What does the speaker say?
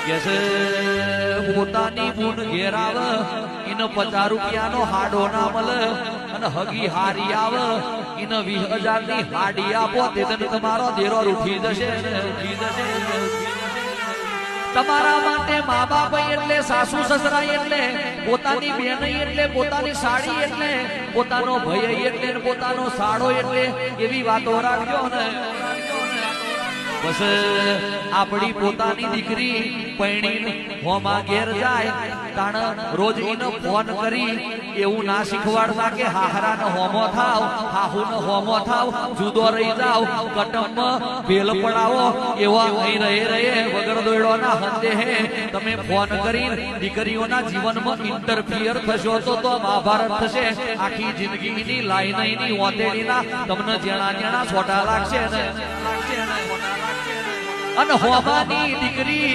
કે છે પોતાની બૂન ઘેર આવે એને 50 રૂપિયાનો હાડો ના મળે અને હગી હારી આવે એને 20,000 ની હાડી આપો તે તમારો દેરો ઉઠી જશે તમારા માટે મા બાપ એટલે સાસુ સસરા એટલે પોતાની બેન એટલે પોતાની સાડી એટલે પોતાનો ભાઈ એટલે પોતાનો સાડો એટલે એવી વાતો રાખજો ને બસ આપણી પોતાની દીકરી પૈણી હોમાં ઘેર જાય તાણ રોજ એને ફોન કરી એવું ના શીખવાડતા કે હાહરાનો હોમો થાવ હાહુનો હોમો થાવ જુદો રહી જાવ કટમમાં ભેલ પડાવો એવા અહીં રહે વગર દોડવાના હંદે હે તમે ફોન કરી દીકરીઓના જીવનમાં ઇન્ટરફિયર થશો તો મહાભારત થશે આખી જિંદગીની લાઈનની ઓતેડીના તમને જેણા છોટા લાગશે ને અને હોમાની દીકરી